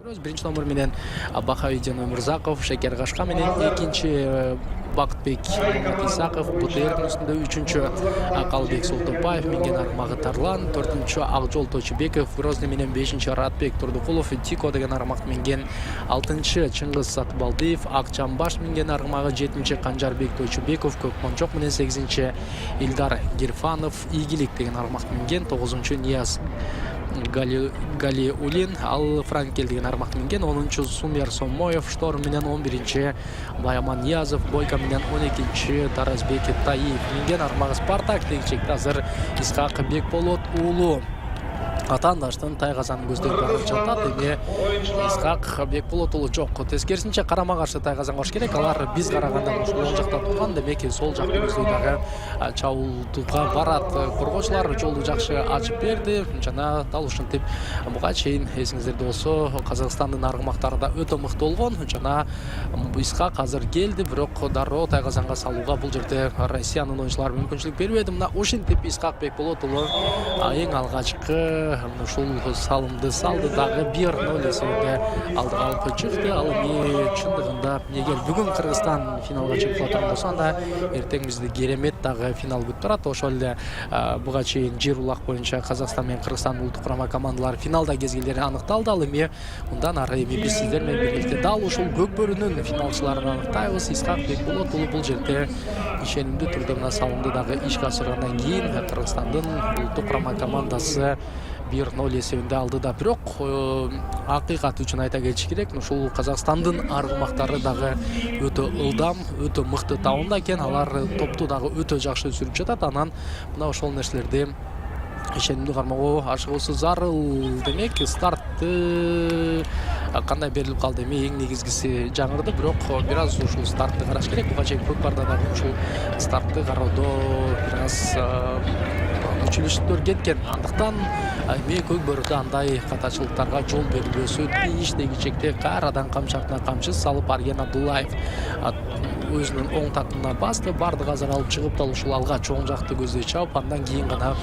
көрөбүз. Биринчи номер менен Бахавидин Өмүрзаков, Шекер Кашка менен экинчи Бактбек Исаков, БТРдин үстүндө үчүнчү Калбек Солтопаев минген аргмагы Тарлан, төртүнчү Акжол Точубеков, Грозный менен бешинчи Радбек Турдукулов, Тико деген аргмак минген алтынчы Чыңгыз Сатыбалдиев, Акчамбаш минген аргмагы жетинчи Канжарбек Точубеков, Көкмончок менен сегизинчи Илдар Гирфанов, Игилик деген аргмак минген тогузунчу Нияз Галиулин, ал Франкел деген аргмак минген 10-чу Сумер Сомоев, Шторм менен 11-чи Баяман Ниязов, Бойко менен 12-чи Таразбек Таиев минген аргмагы Спартак тегичекте азыр Исхак Бекболот уулу атаандаштын тайгазанын көздөй барып жатат. Эми Исхак Бекболот уулу жок. Тескерисинче карама каршы тайгазан кош керек. Алар биз караганда ушул оң жакта турган, демек сол жакты көздөй дагы чабуулдукка барат. Коргоочулар жолду жакшы ачып берди. Жана дал ушинтип буга чейин эсиңиздерде болсо Казакстандын аргымактары да өтө мыкты болгон. Жана Исхак азыр келди, бирок дароо тайгазанга салууга бул жерде Россиянын оюнчулары мүмкүнчүлүк бербеди. Мына ушинтип Исхак Бекболот уулу эң алгачкы ушул салымды салды, дагы 1-0 эсебинде алдыга алып чыкты. Ал эми чындыгында эгер бүгүн Кыргызстан финалга чыгып турган болсо, анда эртең бизди керемет дагы финал күтүп турат. Ошол эле буга чейин жер улак боюнча Казакстан менен Кыргызстан улуттук курама командалары финалда кезгелери аныкталды. Ал эми мындан ары биз сиздер менен биргеликте дал ушул көк бөрүнүн финалчыларын аныктайбыз. Исхак Бекболот уулу бул жерде ишенимдүү түрдө мына салымды дагы ишке ашыргандан кийин Кыргызстандын улуттук курама командасы 1-0 эсебинде алдыда. Бирок акыйкат үчүн айта кетиш керек, ушул Казакстандын аргымактары дагы өтө ылдам, өтө мыкты табында экен. Алар топту дагы өтө жакшы сүрүп жатат. Анан мына ошол нерселерди ишенимдүү кармоого ашыгуусу зарыл. Демек стартты кандай берилип калды? Эми эң негизгиси жаңырды, бирок бир аз ушул стартты караш керек. Буга чейин көкпарда дагы ушул стартты кароодо бир аз күчүлүштөр кеткен. Андыктан эми көк бөрүдө андай катачылыктарга жол берилбөсү тийиш. Дегичекте кайрадан камчы артына камчы салып Арген Абдуллаев өзүнүн оң такымына басты. Бардыгы азыр алып чыгып дал ушул алга чоң жакты көздөй чабып, андан кийин гана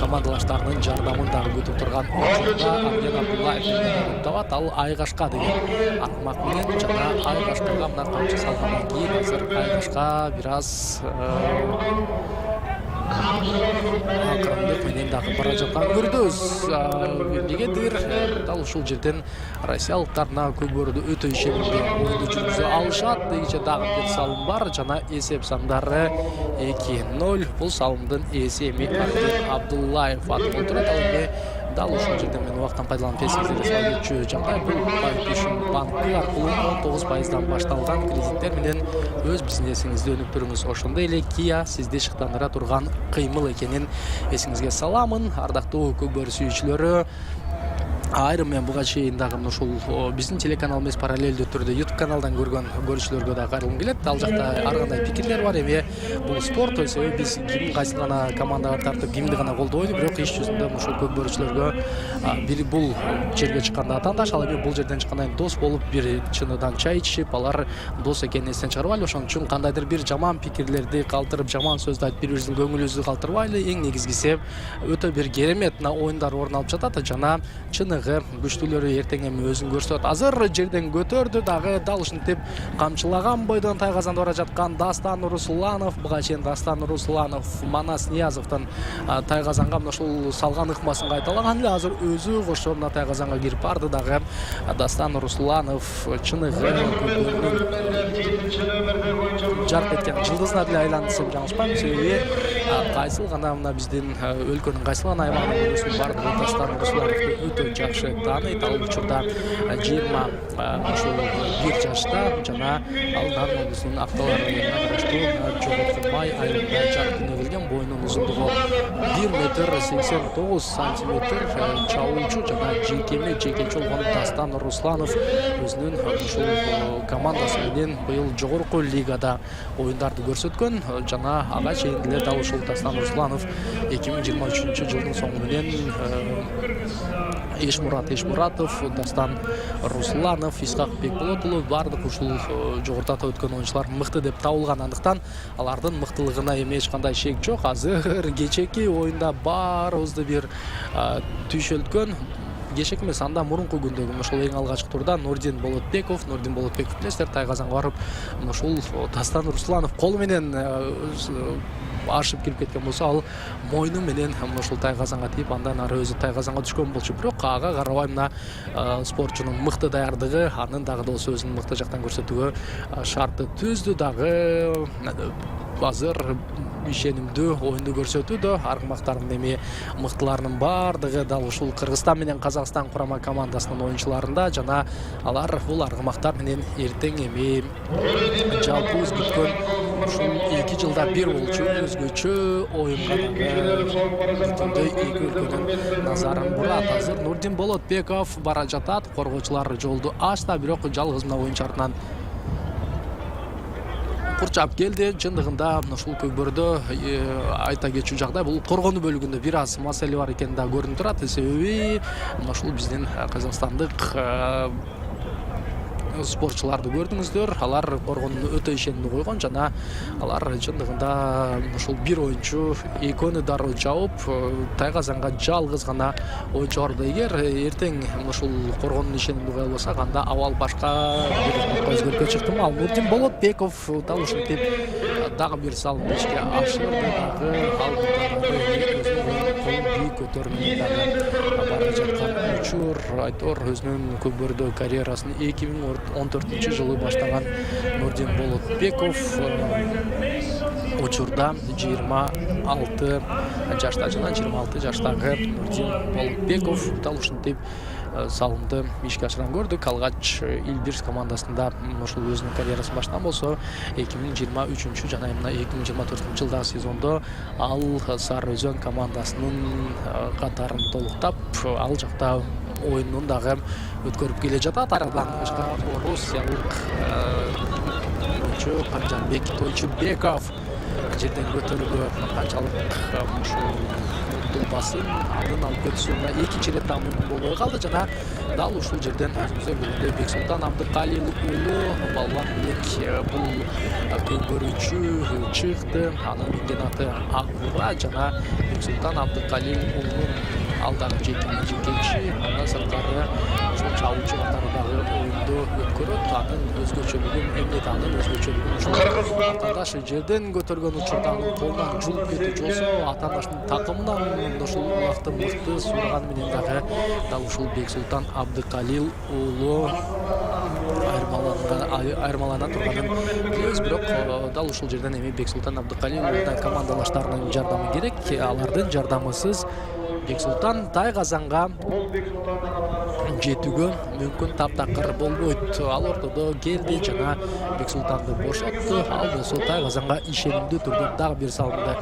командалаштарынын жардамын дагы күтүп турган Арген Абдуллаев табат. Ал Айгашка деген аргымак менен жана Айгашкага мына камчы салгандан кийин азыр Айгашка бир аз акырындык менен дагы бара жаткан көрдүбүз. Эмнегедир дал ушул жерден россиялыктар мына көк бөрүдө өтө ишенимдүү оюнду жүргүзө алышат. Дегиче дагы бир салым бар жана эсеп сандары 2-0. Бул салымдын ээси эми Арген Абдуллаев аты турат. Ал эми дал ушул жерден мен убактан пайдаланып эсиңиздерге салып өтчү жагдай. Бул Байкүшүн банкы аркылуу 19% башталган кредиттер менен өз бизнесиңизди өнүктүрүңүз. Ошондой эле Kia сизди шыктандыра турган кыймыл экенин эсиңизге саламын. Ардактуу көк бөрү сүйүүчүлөрү, айрым мен буга чейин дагы ушул биздин телеканалыбыз параллелдүү түрдө YouTube каналдан көргөн көрүүчүлөргө да кайрылгым келет. Ал жакта ар кандай пикирлер бар. Эми бул спорт, себеби биз ким кайсы гана командага тартып, кимди гана колдобойт, бирок иш жүзүндө ушул көк бөрүүчүлөргө бир бул жерге чыкканда атаандаш, ал эми бул жерден чыккандан кийин дос болуп, бир чыныдан чай ичип, алар дос экенин эстен чыгарбайлы. Ошон үчүн кандайдыр бир жаман пикирлерди калтырып, жаман сөздү айтып, бири-бирибиздин көңүлүбүздү калтырбайлы. Эң негизгиси өтө бир керемет оюндар орун алып жатат жана чыныгы күчтүүлөрү эртең эми өзүн көрсөтөт. Азыр жерден көтөрдү дагы дал ушинтип камчылаган бойдон тайгазанда бара жаткан Дастан Русланов. Буга чейин Дастан Русланов Манас Ниязовдун тайгазанга мына ушул салган ыкмасын кайталаган эле. Азыр өзү кошо мына тайгазанга кирип барды дагы. Дастан Русланов чыныгы жарк эткен жылдызына деле айланды десем жаңылышпайм. Себеби кайсыл гана мына биздин өлкөнүн кайсыл гана аймагында болсун бардыгы Дастан Руслановду өтө жакшы тааныйт. Ал учурда 21 жашта жана ал Нармандын Акталар районуна караштуу Жогоркубай айылында жарык күнү келген. Боюнун узундугу 1,89 сантиметр, чабуучу жана жекечи болгон Дастан Русланов өзүнүн ушул командасы менен быйыл жогорку лигада оюндарды көрсөткөн жана ага чейин деле дал ушул Дастан Русланов 2023 жылдын соңу менен Эшмуратов, Дастан Русланов, Исхак Бекболот уулу бардык ушул жогоруда өткөн оюнчулар мыкты деп табылган. Андыктан алардын мыктылыгына эми эч кандай шек жок. Азыр кечээки оюнда баарыбызды бир түйшөлткөн кечек эмес, анда мурунку күндөгү ошол эң алгачкы турда Нурдин Болотбеков билесиздер Тайгазанга барып, ушул Дастан Русланов колу менен ашып кирип кеткен болсо, ал мойну менен ушул Тайгазанга тийип, андан ары өзү Тайгазанга түшкөн болчу. Бирок ага карабай мына спортчунун мыкты даярдыгы, анын дагы да өзүнүн мыкты жактан көрсөтүүгө шарты түздү дагы. Азыр ишенимдүү оюнду көрсөтүүдө аргымактардын эми мыктыларынын бардыгы дал ушул Кыргызстан менен Казакстан курама командасынын оюнчуларында, жана алар бул аргымактар менен эртең эми жалпыбыз күткөн ушул 2 жылда бир болчу өзгөчө оюнга бүтүндөй эки өлкөнүн назарын бурат. Азыр Нурдин Болотбеков бара жатат, коргоочулар жолду ачты, бирок жалгыз мына оюнчу артынан курчап келди. Чындыгында ушул көкбөрдө айта кетчү жагдай, бул коргонуу бөлүгүндө бир аз маселе бар экени да көрүнүп турат. Себеби ушул биздин казакстандык спортчуларды көрдүңүздөр, алар коргонууну өтө ишенимдүү койгон, жана алар чындыгында ушул бир оюнчу экөөнү дароо жаап, Тайгазанга жалгыз гана оюнчу барды. Эгер эртең ушул коргонууну ишенимдүү кое албасак, анда абал башка бир өзгөрүпкө чыктымы. Ал Нурдин Болотбеков дал ушинтип дагы бир салымды ишке ашырды, дагы бийик көтөрүүнү дагы бара жаткан учур. Айтор өзүнүн көкбөрдө карьерасын 2014-жылы баштаган Нурдин Болотбеков учурда 26 жашта, жана 26 жаштагы Нурдин Болотбеков дал ушинтип салымды ишке ашырган көрдүк. Алгач Илбирс командасында ушул өзүнүн карьерасын баштаган болсо, 2023 жана мына 2024 жылдагы сезондо ал Сары Өзөн командасынын катарын толуктап, ал жакта оюнун дагы өткөрүп келе жатат. Арадан Руссиялык оюнчу Канжанбек Тойчубеков жерден көтөрүүгө канчалык ушул басым алдын алып өтүүсүнө экинчи ирет мүмкүн болбой калды, жана дал ушул жерден өзүбүзө көргөндөй Бексултан Абдыкалил уулу балбан элек бул көкбөрүүчү чыкты. Анын минген аты Акура, жана Бексултан Абдыкалил уулунун алдагы жетекчи, андан сырткары ушул чабуучу катарындагы оюнду өткөрөт. Анын өзгөчөлүгүн, эмне анын өзгөчөлүгүн ушул атаандаш жерден көтөргөн учурда анын колунан жулуп кетүүчү болсо, атаандаштын такымынан ушул убакты мыкты сураган менен дагы дал ушул Бексултан Абдыкалил уулу айырмалана турганын билебиз. Бирок дал ушул жерден эми Бексултан Абдыкалил уулуна командалаштарынын жардамы керек. Алардын жардамысыз Бексултан Тайгазанга жетүүгө мүмкүн таптакыр болбойт. Ал ортодо келди жана Бексултанды бошотту. Ал болсо Тайгазанга ишенимдүү түрдө дагы бир салымды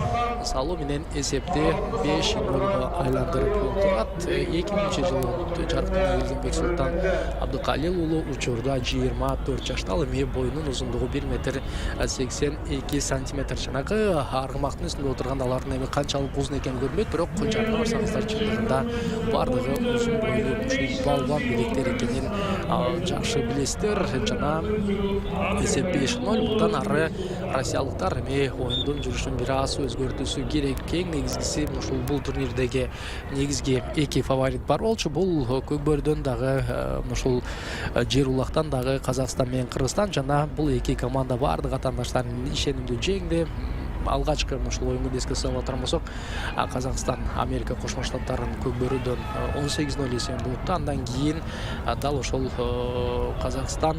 салуу менен эсепти 5-0 айландырып турат. 2000-жылы жарыктана келген Бексултан Абдыкалил уулу учурда 24 жашта. Ал эми боюнун узундугу 1,82 сантиметр. Жанагы аргымактын үстүндө отурган алардын эми канчалык узун экени көрүнбөйт, бирок жарына барсаңыздар чындыгында бардыгы узун бойлуу ушул балбан белектер экенин жакшы билесиздер. Жана эсеп 5-0. Мындан ары россиялыктар эми оюндун жүрүшүн бир аз өзгөртүүсү керек. Эң негизгиси ушул бул турнирдеги негизги эки фаворит бар болчу. Бул көкбөрдөн дагы ушул жер улактан дагы Казакстан менен Кыргызстан, жана бул эки команда бардык атаандаштарын ишенимдүү жеңди. Алгачкы ушул оюнду эске салып отурган болсок, Казакстан Америка Кошмо Штаттарын көкбөрүдөн 18-0 эсебинде утты. Андан кийин дал ошол Казакстан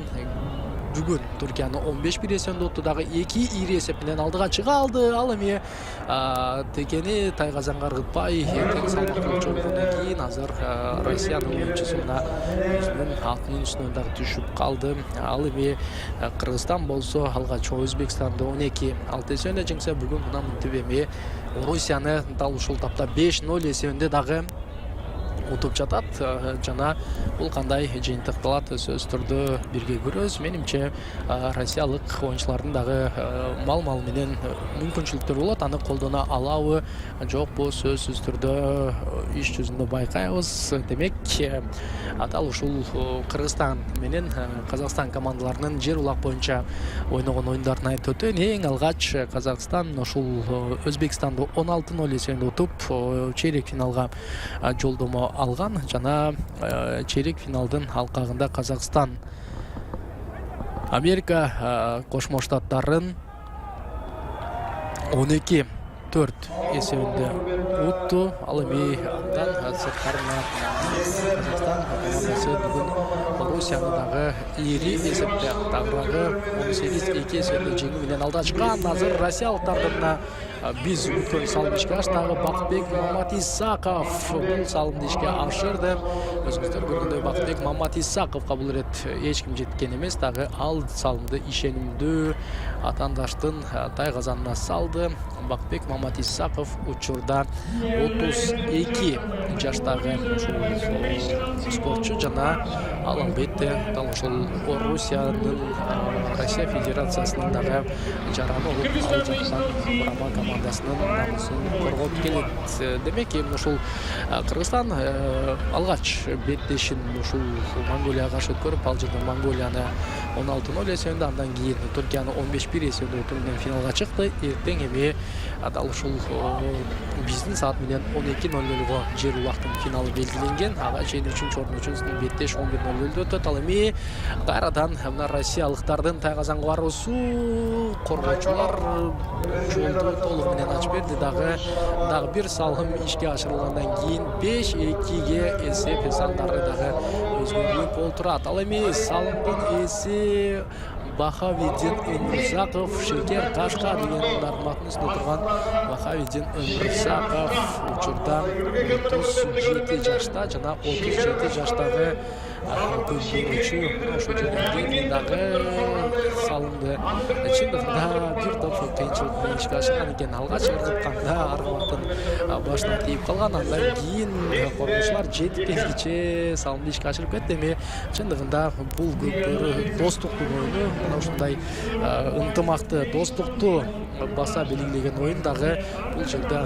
бүгүн Түркияны 15-1 эсебинде утты, дагы 2 ири эсеп менен алдыга чыга алды. Ал эми текени Тайгазанга ыргытпай тең салмактуу болгондон кийин азыр Россиянын оюнчусуна өзүнүн атынын үстүнөн дагы түшүп калды. Ал эми Кыргызстан болсо алгач Өзбекстанды 12-6 эсебинде жеңсе, бүгүн мына мынтип эми Орусияны дал ушул тапта 5-0 эсебинде дагы утуп жатат. Жана бул кандай жыйынтыкталат сөзсүз түрдө бирге көрөбүз. Менимче россиялык оюнчулардын дагы мал менен мүмкүнчүлүктөр болот. Аны колдоно алабы, жокпу, сөзсүз түрдө иш жүзүндө байкайбыз. Демек, дал ушул Кыргызстан менен Казакстан командаларынын жер улак боюнча ойногон оюндарын айтып өтөйүн. Эң алгач Казакстан ушул Өзбекстанды 16-0 эсебинде утуп, чейрек финалга жолдомо алган жана чейрек финалдын алкагында Казакстан Америка Кошмо Штаттарын 12-4 эсебинде утту. Ал эми андан сырткарына Казакстан командасы бүгүн Орусияны дагы ири эсепте тагыраагы 18-2 эсебинде жеңүү менен алда чыккан. Азыр россиялыктардын биз өткөн салым ишке аштагы Бакытбек Маматисаков бул салымды ишке ашырды. Өзүңүздөр көргөндөй Бакытбек Маматисаковго бул ирет эч ким жеткен эмес, дагы ал салымды ишенимдүү атаандаштын тайгазанына салды. Бакытбек Маматисаков учурда 32 жаштагы спортчу жана ал албетте дал ошол Россия Федерациясынын дагы жараны болуп ал жактан Бурама командасынын намысын коргоп келет. Демек, эми ушул Кыргызстан алгач беттешин ушул Монголияга каршы өткөрүп, ал жерде Монголияны 16-0 эсебинде, андан кийин Түркияны 15-1 эсебинде утуп менен финалга чыкты. Эртең эми дал ушул биздин саат менен 12:00 жер убактын финалы белгиленген. Ага чейин 3-чү орун үчүн беттеш 11:00 өтөт. Ал эми кайрадан мына россиялыктардын тайгазанга баруусу коргоочулар жолду толук менен ачып берди. Дагы бир салым ишке ашырылгандан кийин 5-2 эсеп сандары дагы өзгөрүп олтурат. Ал эми салымдын эси Бахавиддин Өмүрзаков, Шекер Кашка деген нармактын үстүндө турган Бахавиддин Өмүрзаков учурда 37 жашта жана 37 жаштагы көзбөрүүчү ошол жерден дагы салымды чындыгында бир топ кыйынчылык менен ишке ашырган экен. Алгач ыргытканда аргымактын башына тийип калган, андан кийин коргоочулар жетип келгиче салымды ишке ашырып кетти. Эми чындыгында бул көпкөрү достуктун оюну, мына ушундай ынтымакты достукту баса белгилеген оюн дагы бул жерде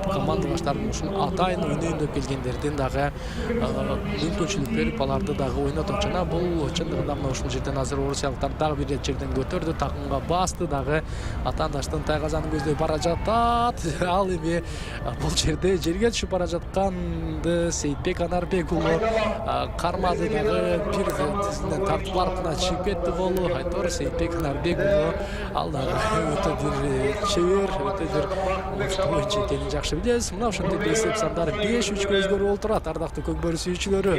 командалаштардын ушул атайын ойнойт келгендердин дагы мүмкүнчүлүк берип аларды дагы ойнотот. Жана бул чындыгында мына ушул жерден азыр орусиялыктар дагы бир рет жерден көтөрдү, такымга басты, дагы атаандаштын тайгазанын көздөй бара жатат. Ал эми бул жерде жерге түшүп бара жатканды Сейитбек Анарбек уулу кармады, дагы бир тизинен тартып барып мына чыгып кетти болу. Айтор Сейитбек Анарбек уулу ал дагы өтө бир чебер, өтө бир мыкты оюнчу экенин жакшы билебиз. Мына ошентип эсеп сандары 5-3 өзгөрүп олтурат. Ардактуу көкбөрү сүйүүчүлөрү,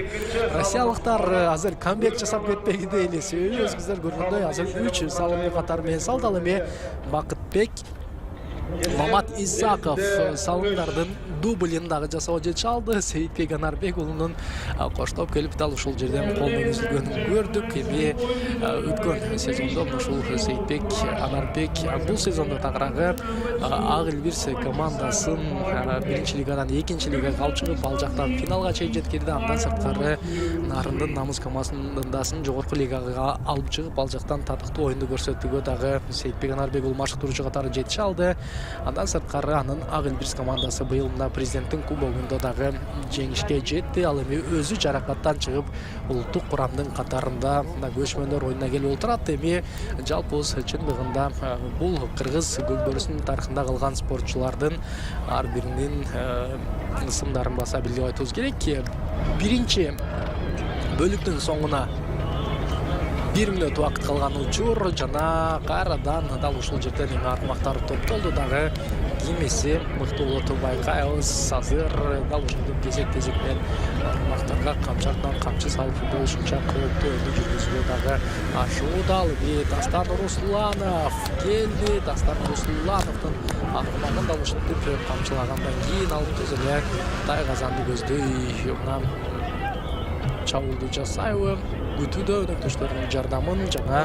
россиялыктар азыр камбек жасап кетпеги дейли. Себеби өзүңүздөр көргөндөй азыр 3 салымды катары менен салды. Ал эми Бакытбек Маматисаков салымдардын дублин дагы жасоо жетише алды. Сейитбек Анарбек уулунун коштоп келип дал ушул жерден кол менен үзүлгөнүн көрдүк. Эми өткөн сезондо ушул Сейитбек Анарбек бул сезондо тагыраагы Ак Элбирс командасын биринчи лигадан экинчи лигага алып чыгып, ал жактан финалга чейин жеткирди. Андан сырткары Нарындын намыс командасын жогорку лигага алып чыгып, ал жактан татыктуу оюнду көрсөтүүгө дагы Сейитбек Анарбек уулу машыктыруучу катары жетише алды. Андан сырткары анын Ак Элбирс командасы быйыл мына президенттин кубогунда дагы жеңишке жетти. Ал эми өзү жаракаттан чыгып улуттук курамдын катарында мына көчмөндөр оюнуна келип олтурат. Эми жалпыбыз чындыгында бул кыргыз көкбөрүсүнүн тарыхында калган спортчулардын ар биринин ысымдарын баса билип айтыбыз керек. Биринчи бөлүктүн соңуна 1 мүнөт убакыт калган учур жана кайрадан дал ушул жерден эми аргымактар топтолду. Дагы кимиси мыктуулукту байкайбыз. Азыр дал ушундой кезек менен аргымактарга камчы артынан камчы салып болушунча кооптуу оюнду жүргүзүүгө дагы ашууда. Ал эми Дастан Русланов келди. Дастан Руслановдун аргымагын дал ушинтип камчылагандан кийин алып түз эле тайгазанды көздөй мына чабуулду жасайбы күтүүдө өнөктөштөрүнүн жардамын жана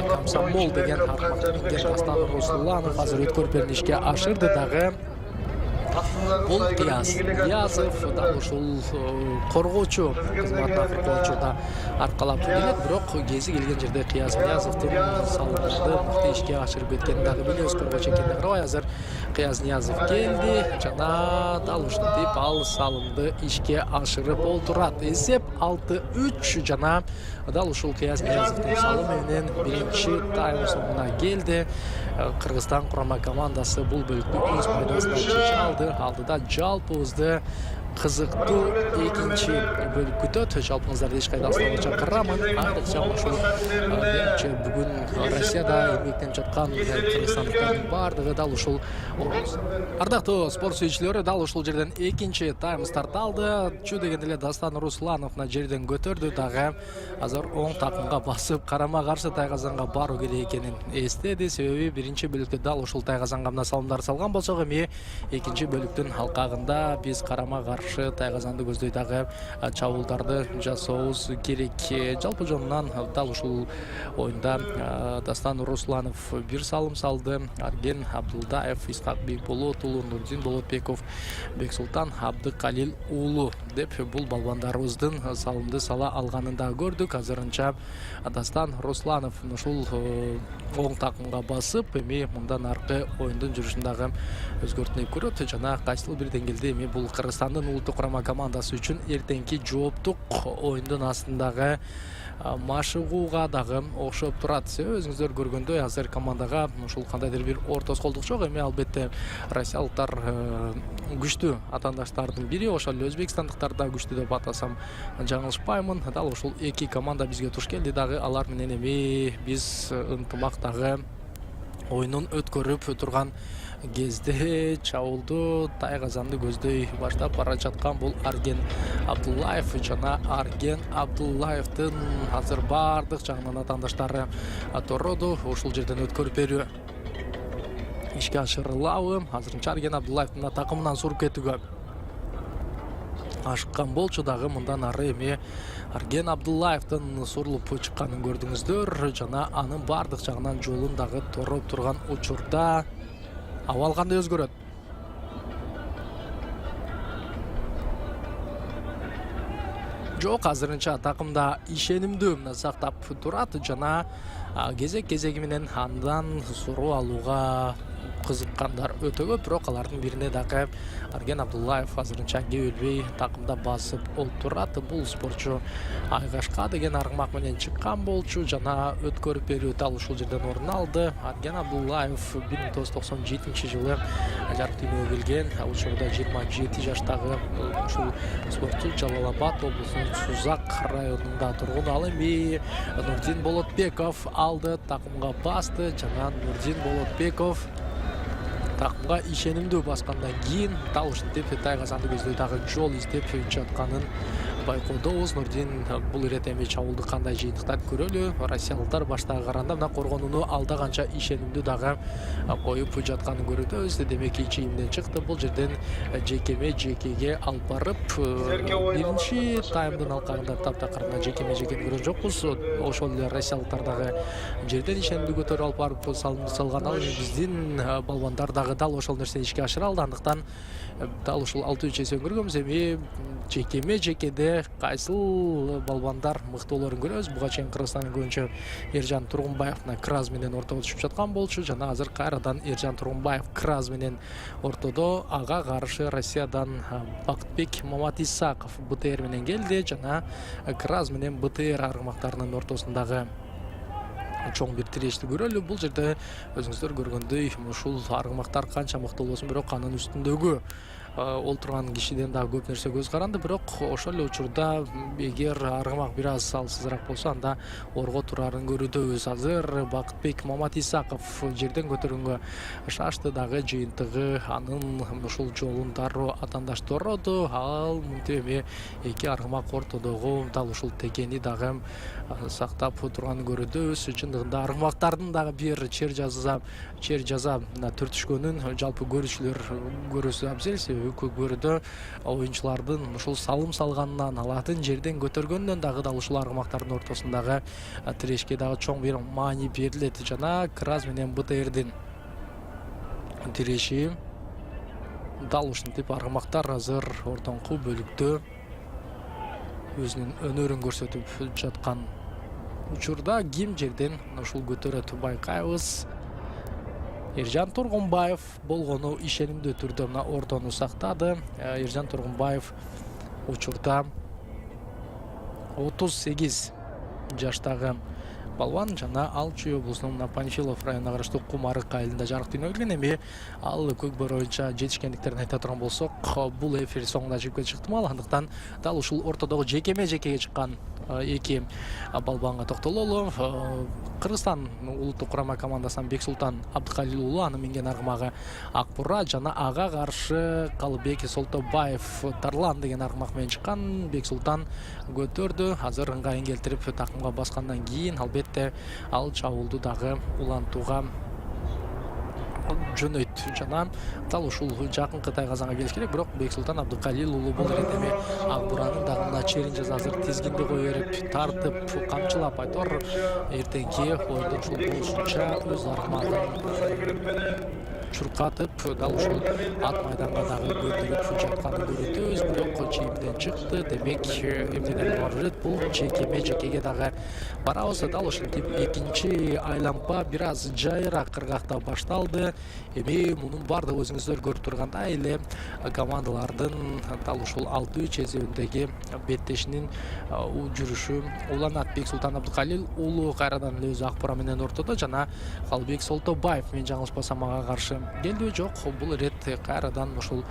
Комсомол деген аргымакты минген Дастан Русланов азыр өткөрүп ишке ашырды. Дагы бул Ниязов дал ушул коргоочу кызматын акыркоочуда аркалап келет, бирок кези келген жерде Ниязовдун салымдарды мыкты ишке ашырып кеткенин дагы билебиз. Коргоочу экенине карабай азыр Ниязов келди жана дал ушинтип ал салымды ишке ашырып олтурат. Эсеп 6-3 жана дал ушул Ниязовдун салымы менен биринчи тайм соңуна келди. Кыргызстан курама командасы бул бөлүктү өз пайдасына чече алды. Алдыда жалпыбызды қызықты екінші бөлік күтеді. Жалпыңыздарды ешқайда алыстауға шақырамын. Айрықша бірінші бүгін Россияда еңбектеніп жатқан қырғызстандықтардың барлығы дал ушул ардақты спорт сүйүүчүлөрү дал ушул жерден экинчи тайм старт алды. Чу дегенде эле Дастан Русланов жерден көтөрдү, дагы азыр оң такымга басып карама каршы тайгазанга баруу керек экенин эстеди. Себеби биринчи бөлүктө дал ушул тайгазанга мына салымдар салган болсок, эми экинчи бөлүктүн алкагында биз карама каршы тайгазанды көздөй дагы чабуулдарды жасообуз керек. Жалпы жонунан дал ушул оюнда Дастан Русланов бир салым салды. Арген Абдулдаев, Исхак Бекболот уулу, Нурдин Болотбеков, Бексултан Абдыкалил уулу деп бул балбандарыбыздын салымды сала алганын да көрдүк. Азырынча Дастан Русланов ушул оң такымга басып, эми мындан аркы оюндун жүрүшүн дагы өзгөртүп көрөт. Жана кайсыл бир деңгээлде эми бул Кыргызстандын улуттук курама командасы үчүн эртеңки жооптук оюндун астындагы машыгууга дагы окшоп турат. Өзүңүздөр көргөндөй азыр командага ушул кандайдыр бир орто колдук жок. Эми албетте россиялыктар күчтүү атаандаштардын бири, ошол эле өзбекстандыктар да күчтүү деп атасам жаңылышпаймын. Дал ушул эки команда бизге туш келди, дагы алар менен эми биз ынтымактагы оюнун өткөрүп турган кезде чабуулду тайгазанды көздөй баштап бара жаткан бул Арген Абдуллаев. Жана Арген Абдуллаевдин азыр бардык жагынан атаандаштары тороду. Ушул жерден өткөрүп берүү ишке ашырылабы. Азырынча Арген Абдуллаевдин такымынан суруп кетүүгө ашыккан болчу, дагы мындан ары эми Арген Абдуллаевдин сурулуп чыкканын көрдүңүздөр. Жана анын бардык жагынан жолун дагы тороп турган учурда абал кандай өзгөрөт? Жок, азырынча такымда ишенимдүү сактап турат. Жана кезек-кезеги менен андан суроо алууга кызыккандар өтө көп, бирок алардын бирине дагы Арген Абдуллаев азырынча кебелбей такымда басып олтурат. Бул спортчу Айгашка деген аргымак менен чыккан болчу, жана өткөрүп берүү дал ушул жерден орун алды. Арген Абдуллаев 1997 жылы жарык дүйнөгө келген. Учурда 27 жаштагы ушул спортчу Жалал Абад облусунун Сузак районунда тургун. Ал эми Нурдин Болотбеков алды, такымга басты. Жана Нурдин Болотбеков такымга ишенимдүү баскандан кийин дал ушинтип тайгазанды көздөй дагы жол издеп жатканын байкоодобуз. Нурдин бул ирет эми чабуулду кандай жыйынтыктан көрөлү. Россиялыктар баштагы караганда мына коргонууну алда канча ишенимдүү дагы коюп жатканын көрөбүз. Демек чийимден чыкты. Бул жерден жекеме-жекеге алып барып биринчи таймдын алкагында таптакырына жекеме-жекени көргөн жокпуз. Ошол эле россиялыктар дагы жерден ишенимдүү көтөрүп алып барып салымды салган. Ал биздин балбандар дагы дал ошол нерсени ишке ашыра алды. Андыктан дал ушул 6-3 эсе көргөнбүз. Эми жекеме-жекеде кайсыл балбандар мыктуулорун көрөбүз. Буга чейин Кыргызстандын көбүнчө Эржан Тургунбаев Краз менен ортого түшүп жаткан болчу. Жана азыр кайрадан Эржан Тургунбаев Краз менен ортодо. Ага каршы Россиядан Бактбек Маматисаков БТР менен келди. Жана Краз менен БТР аргымактарынын ортосундагы чоң бир тирешти көрөлү. Бул жерде өзүңүздөр көргөндөй ушул аргымактар канча мыктуу болсун, бирок анын үстүндөгү олтурган кишиден дагы көп нерсе көз каранды. Бирок ошол эле учурда эгер аргымак бир аз салсызыраак болсо, анда орго турарын көрүүдөбүз. Азыр Бактбек Маматисаков жерден көтөргөнгө шашты, дагы жыйынтыгы анын ушул жолун дароо атаандаш тороду. Ал мынтип эми эки аргымак ортодогу дал ушул текени дагы сактап турганын көрүүдөбүз. Чындыгында аргымактардын дагы бир чер жаза түртүшкөнүн жалпы көрүүчүлөр көрүүсү абзел. Себеби көкбөрүдө оюнчулардын ушул салым салганынан, алатын жерден көтөргөндөн дагы дал ушул аргымактардын ортосундагы тирешке дагы чоң бир маани берилет. Жана Краз менен БТРдин тиреши дал ушинтип аргымактар азыр ортоңку бөлүктө өзүнүн өнөрүн көрсөтүп жаткан учурда ким жерден ушул көтөрөт байкайбыз. Эржан Тургунбаев болгону ишенимдүү түрдө мына ортону сактады. Эржан Тургунбаев учурда 38 жаштагы балбан жана ал Чүй облусунун Панфилов районуна караштуу Кумарык айылында жарык дүйнөгө келген. Эми ал көкбөр боюнча жетишкендиктерин айта турган болсок, бул эфир соңуна чыкпай чыктымал. Андыктан дал ушул ортодогу жекеме-жекеге чыккан эки балбанга токтололу. Кыргызстан улуттук курама командасынан Бексултан Абдыкалил уулу, аны минген аргымагы Акбура жана ага каршы Калыбек Солтобаев Тарлан деген аргымак менен чыккан. Бексултан көтөрдү. Азыр ыңгайын келтирип такымга баскандан кийин албетте ал чабуулду дагы улантууга жөнөйт жана дал ушул жакынкы тайгазанга келиш керек. Бирок Бексултан Абдыкалил уулу бул эретеме Акбуранын дагы мына челленджи азыр тизгинди кое берип, тартып, камчылап айтор эртеңки оюнда ушул болушунча өз аргымагын чуркатып, дал ушул ат майданга дагы көтөрүп жатканын көрөтөбүз. Бирок чийимден чыкты. Демек эмнеден барып бул жекеме-жекеге дагы барабыз. Дал ушинтип экинчи айлампа бир аз жайыраак кыргакта башталды. Эми мунун бардыгы өзүңүздөр көрүп тургандай эле командалардын дал ушул 6-3 эсебиндеги беттешинин жүрүшү уланат. Бексултан Абдыкалил уулу кайрадан эле өзү Акбура менен ортодо жана Калыбек Солтобаев мен жаңылышпасам ага каршы келди. Жок, бул ирет кайрадан ушул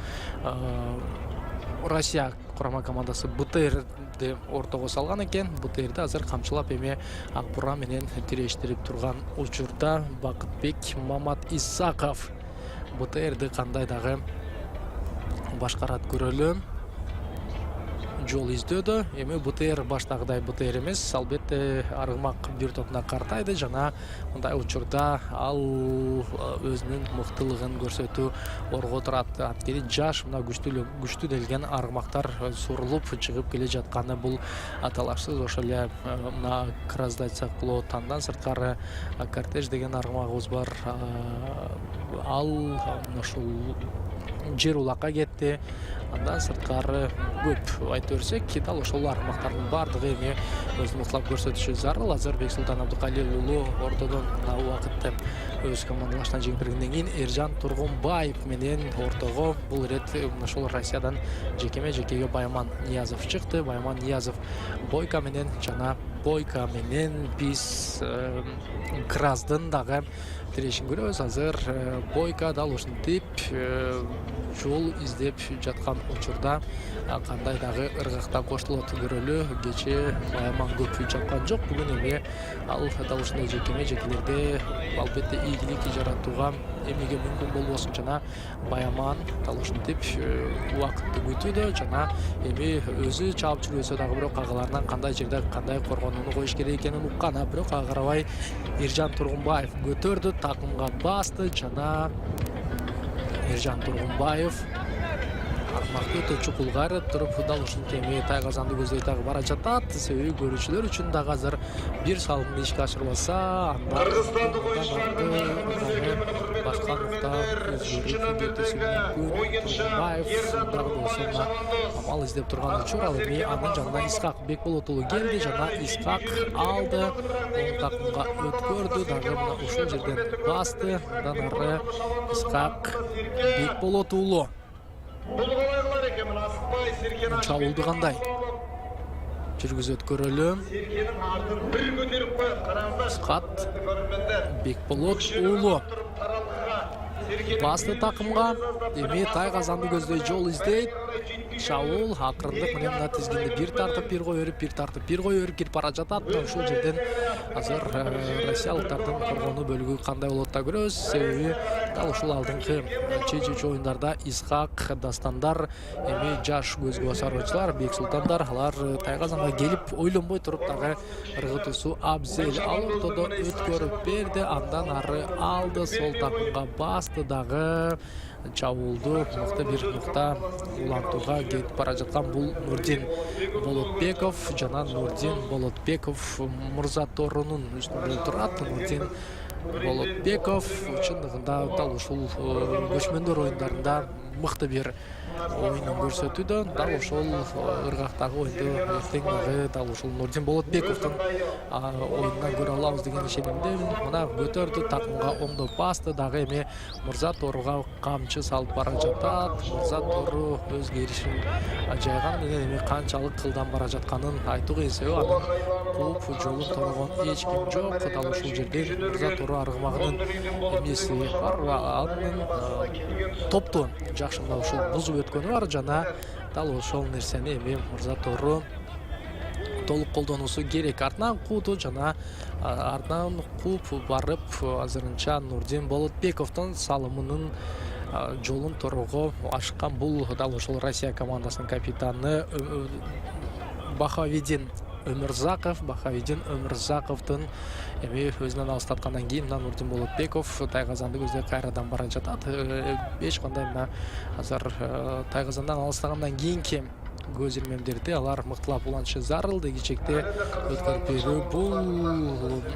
Россия курама командасы БТРди ортого салган экен. БТРди азыр камчылап эми Акбура менен тирештирип турган учурда Бакытбек Мамат Исаков БТРди кандай дагы башкарат көрөлү. Жол издөөдө. Эми БТР баштагыдай БТР эмес, албетте аргымак бир топуна картайды жана мындай учурда ал өзүнүн мыктылыгын көрсөтүү орго турат. Анткени жаш мына күчтүү делген аргымактар сурулуп чыгып келе жатканы бул талашсыз. Ошол эле мына Краздайца кылуу тандан сырткары кортеж деген аргымагыбыз бар. Ал ушул жер улакка кетти. Андан сырткары көп айтып берсек, дал ошол аргымактардын бардыгы эми өзүн мыктылап көрсөтүшү зарыл. Азыр Бексултан Абдыкалил уулу ортодон мына убакытта өз командалашынан жеңип бергенден кийин Эржан Тургунбаев менен ортого бул ирет ошол Россиядан жекеме-жекеге Байман Ниязов чыкты. Байман Ниязов Бойка менен жана Бойка менен биз Краздын дагы тирешин көрөбүз. Азыр Бойка дал ушинтип жол издеп жаткан учурда кандай дагы ыргакта коштолот көрөлү. Кечээ Байман көп жаткан жок. Бүгүн эми ал дал ушундай жекеме-жекелерде албетте ийгилик жаратууга эмнеге мүмкүн болбосун жана Байман дал ушинтип убакытты күтүүдө жана эми өзү чабып жүрбөсө дагы бирок агаларынан кандай жерде кандай коргонууну коюш керек экенин уккан. Бирок ага карабай Эржан Тургунбаев көтөрдү, такымга басты жана Эржан Тургунбаев аргымакты өтө чукул кайрып туруп дал ушинтип эми тайгазанды көздөй дагы бара жатат. Себеби көрүүчүлөр үчүн дагы азыр бир салымды ишке ашырбаса башка нукта амал издеп турган учур. Ал эми анын жанына Исхак Бекболот уулу келди жана Исхак алды, оң такымга өткөрдү дагы мына ушул жерден басты. Андан ары Исхак Бекболот уулу чабуулду кандай жүргүзөт көрөлү. Исхак Бекболот уулу басты такымга. Эми тайгазанды көздөй жол издейт. Чабуул акырындык менен мына тизгинди бир тартып бир кое берип, бир тартып бир кое берип кирип бара жатат. Ушул жерден азыр россиялыктардын коргонуу бөлүгү кандай болот да көрөбүз. Себеби дал ушул алдыңкы чечүүчү оюндарда Исхак, Дастандар, эми жаш көзгө басар ойчулар, Бексултандар алар тайгазанга келип ойлонбой туруп дагы ыргытуусу абзел. Ал ортодо өткөрүп берди, андан ары алды, сол такымга басты дагы чабуулду мыкты бир нукта улантууга кетип бара жаткан бул Нурдин Болотбеков жана Нурдин Болотбеков мырза торунун үстүндө турат. Нурдин Болотбеков чындыгында дал ушул көчмөндөр оюндарында мыкты бир оюнун көрсөтүүдө. Дал ошол ыргактагы оюнду эртең дагы дал ушул Нурдин Болотбековдун оюнунан көрө алабыз деген ишенимдемин. Мына көтөрдү, такымга оңдоп басты дагы эми мырза торуга камчы салып бара жатат. Мырза тору өз киришин жайган менен эми канчалык кылдан бара жатканын айтуу кыйын. Себеби анын кууп жолун торгон эч ким жок. Дал ушул жерден Мырза Тору аргымагынын эмеси бар, анын топту жакшы мына ушул бузуп өткөнү бар жана дал ошол нерсени эми Мырза Тору толук колдонуусу керек. Артынан кууду жана артынан кууп барып азырынча Нурдин Болотбековдун салымынын жолун торого ашкан бул дал ошол Россия командасынын капитаны Бахавидин Өмүрзаковдун эми өзүнөн алыстаткандан кийин Нурдин Болотбеков Тайгазанды көздөй кайрадан бара жатат. Эч кандай мына азыр Тайгазандан алыстагандан кийинки көз ирмемдерди алар мыктылап улантышы зарыл. Кечекте өткөрүп берүү бул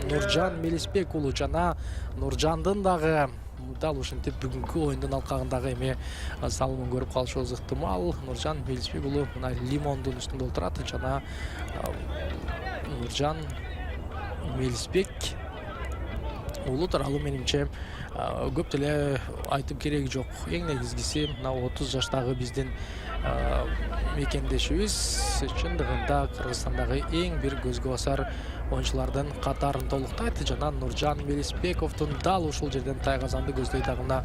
Нуржан Мелисбек уулу жана Нуржандын дагы дал ушинтип бүгүнкү оюндун алкагындагы эми салымын көрүп калышыбыз ыктымал. Нуржан Мелисбек уулу мына лимондун үстүндө отурат жана Нуржан Мелисбек уулу тууралуу менимче көп деле айтып кереги жок. Эң негизгиси мына 30 жаштагы биздин мекендешибиз чындыгында Кыргызстандагы эң бир көзгө басар оюнчулардын катарын толуктайт жана Нуржан Мелисбековдун дал ушул жерден Тайгазанды көздөй дагы мына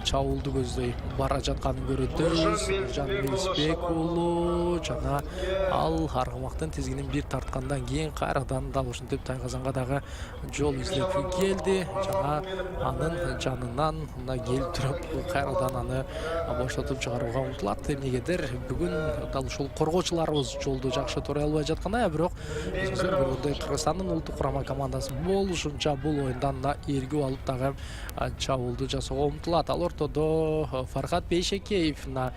чабуулду көздөй бара жатканын көрөтөбүз. Нуржан Мелисбек уулу жана ал аргымактын тизгинин бир тарткандан кийин кайрадан дал ушинтип Тайгазанга дагы жол издеп келди жана анын жанынан мына келип туруп кайрадан аны боштотуп чыгарууга умтулат. Эмнегедир бүгүн дал ушул коргоочуларыбыз жолду жакшы туурай албай жатканда, бирок өзүңүздөр көргөндөй Кыргызстандын улуттук курама командасы болушунча бул оюндан да эргип алып дагы чабуулду жасоого умтулат. Ал ортодо Фархат Бейшекеев мына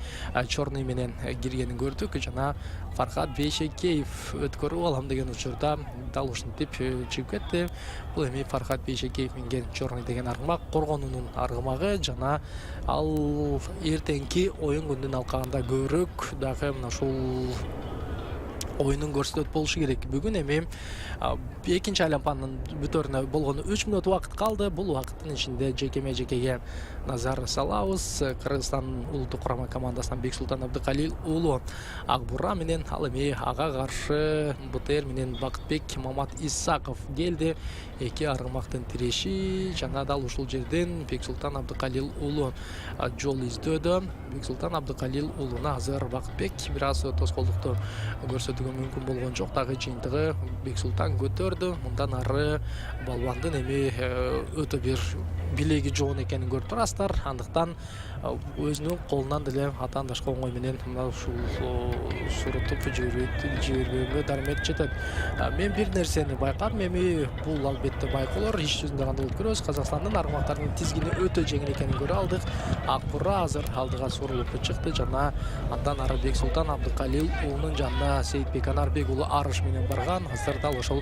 чорный менен киргенин көрдүк жана Фархат Бейшекеев өткөрүп алам деген учурда дал ушинтип чыгып кетти. Бул эми Фархат Бейшекеев минген чорный деген аргымак коргонунун аргымагы жана ал эртеңки оюн күнүнүн алкагында көбүрөөк дагы мына ушул оюнун көрсөтөт болушу керек. Бүгүн эми экинчи айлампанын бүтөрүнө болгону 3 мүнөт убакыт калды. Бул убакыттын ичинде жекеме-жекеге назар салабыз. Кыргызстандын улуттук курама командасынан Бексултан Абдыкалил уулу Акбура менен ал эми ага каршы БТР менен Бакытбек Мамат Исаков келди. Эки аргымактын тиреши жана дал ушул жерден Бексултан Абдыкалил уулу жол издөөдө. Бексултан Абдыкалил уулуна азыр Бакытбек бир аз тоскоолдукту көрсөтүүгө мүмкүн болгон жок. Дагы жыйынтыгы Бексултан көтөрдү. Мындан ары балбандын эми өтө бир билеги жоон экенин көрүп турасыздар. Андыктан өзүнүн колунан деле атаандашка оңой менен мына ушул сурутуп жибербөөгө дармет жетет. Мен бир нерсени байкадым, эми бул албетте байкоолор иш жүзүндө гана болуп көрөбүз. Казакстандын аргымактарынын тизгини өтө жеңил экенин көрө алдык. Акбура азыр алдыга сурулуп чыкты жана андан ары Бексултан Абдыкалил уулунун жанына Сейитбек Анарбек уулу Арыш менен барган. Азыр дал ошол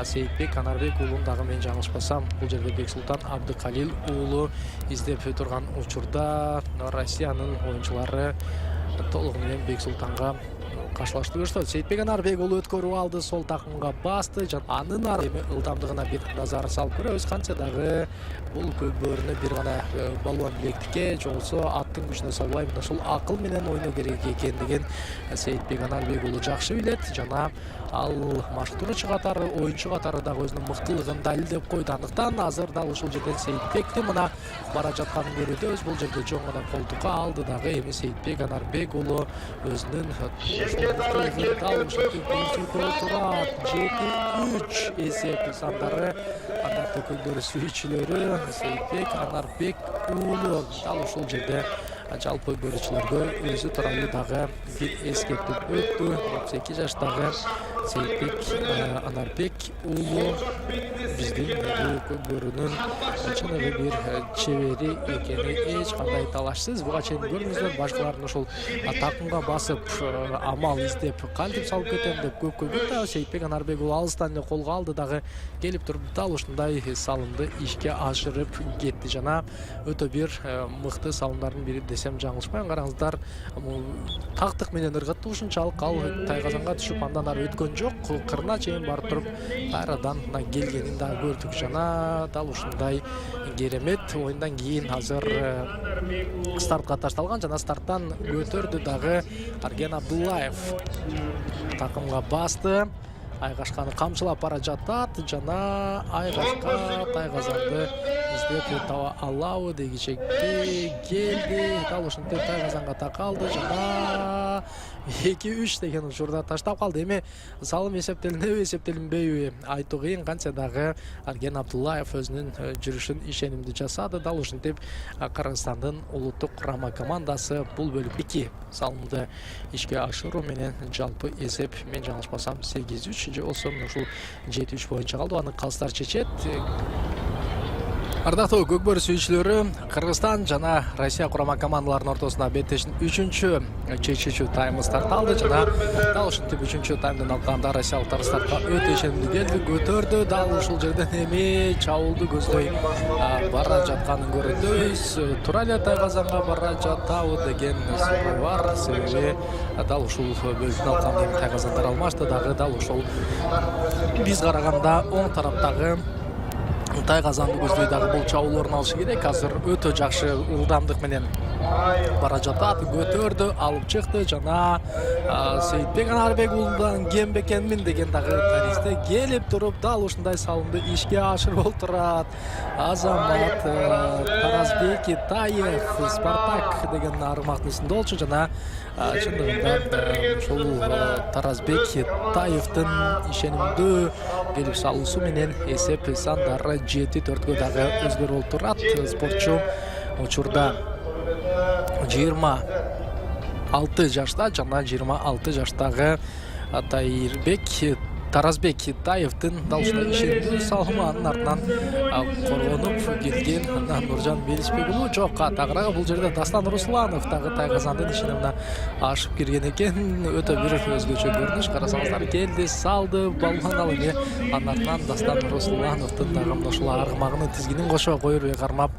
Сейитбек Анарбек уулун дагы мен жаңылышпасам бул жерде Бексултан Абдыкалил уулу издеп турган учурда Россиянын оюнчулары толугу менен Бексултанга каршылаштырышты. Сейитбек Анарбек уулу өткөрүп алды, сол такымга басты жана анын эми ылдамдыгына бир назар салып көрөбүз. Канча дагы бул көбөрүнө бир гана балуан билектикке же болбосо аттын күчүнө салбай мына ушул акыл менен ойноо керек экендигин Сейитбек Анарбек уулу жакшы билет жана ал машыктыруучу катары, оюнчу катары дагы өзүнүн мыктылыгын далилдеп койду. Андыктан азыр дал ушул жерден Сейитбектин мына бара жатканын көрөбүз. Бул жерде жон гана колтукка алды дагы эми Сейитбек Анарбек уулу өзүнүн дал турат 7-3 эсеп сандары анда төкөлдөр сүйүүчүлөрү Сейитбек Анарбек уулу дал ушул жерде жалпы көрүүчүлөргө өзү тууралуу дагы бир эскертип өттү. 32 жаштагы Сейитбек Анарбек уулу биздин көбөрүнүн чыныгы бир чебери экени эч кандай талашсыз. Буга чейин көрдүңүздөр, башкалардын ошол такымга басып амал издеп кантип салып кетем деп көп көбүктө Сейитбек Анарбек уулу алыстан эле колго алды дагы келип туруп дал ушундай салымды ишке ашырып кетти жана өтө бир мыкты салымдардын бири десем жаңылышпайм. Караңыздар, тактык менен ыргытты ушунчалык ал Тайгазанга түшүп андан ары өткөн жок. Кырына чейин барып туруп кайрадан келгенин да көрдүк жана дал ушундай керемет оюндан кийин азыр стартка ташталган жана старттан көтөрдү дагы Арген Абдуллаев. Такымга басты. Айгашканы камчылап бара жатат. Жана Айгашка Тайгазанды издеп таба алабы дегичекти келди. Дал ушинтип Тайгазанга такалды. Жана 2-3 деген учурда таштап калды. Эми салым эсептелинеби, эсептелинбейби айтуу кыйын. Канча дагы Арген Абдуллаев өзүнүн жүрүшүн ишенимдүү жасады. Дал ушинтип Кыргызстандын улуттук курама командасы бул бөлүк 2 салымды ишке ашыруу менен жалпы эсеп мен жаңылышпасам 8-3 же болсо ушул 7-3 боюнча калды. Аны калыстар чечет. Ардактуу көкбөрү сүйүүчүлөрү, Кыргызстан жана Россия курама командаларынын ортосуна беттештин 3-чү чечүүчү таймы старт алды. Жана дал ушинтип 3-чү таймдын алкагында россиялыктар стартка өтө ишенимдүү келди, көтөрдү. Дал ушул жерден эми чабуулду көздөй бара жатканын көрөбүз. Тура эле Тайгазанга бара жатабы деген суроо бар. Себеби дал ушул бөлүктүн алкагында эми Тайгазандар алмашты дагы. Дал ушул биз караганда оң тараптагы Тайгазанды көздөй дагы бул чабуулорун алышы керек. Азыр өтө жакшы ылдамдык менен бара жатат, көтөрдү, алып чыкты. Жана Сейитбек Анарбек уулунан кем бекенмин деген дагы таристе келип туруп дал ушундай салымды ишке ашырып олтурат. Азамат Таразбек Таев Спартак деген аргымактын исинде болчу. Жана чындыгында ушул Таразбек Таевдин ишенимдүү келип салуусу менен эсеп сандары 7-4-кө дагы өзгөрүп олтурат. Спортчу учурда 26 жашта жана 26 жаштагы Таразбек Таевдин дал ушундай ишенимдүү салымы, анын артынан коргонуп келген Нуржан Мелисбек уулу жок. Тагыраак бул жерде Дастан Русланов дагы Тайгазандын ишенимине ашып кирген экен. Өтө бир өзгөчө көрүнүш. Карасаңыздар, келди, салды, балбан ал эми анын артынан Дастан Руслановдун дагы ушул аргымагынын тизгинин кошо койбой кармап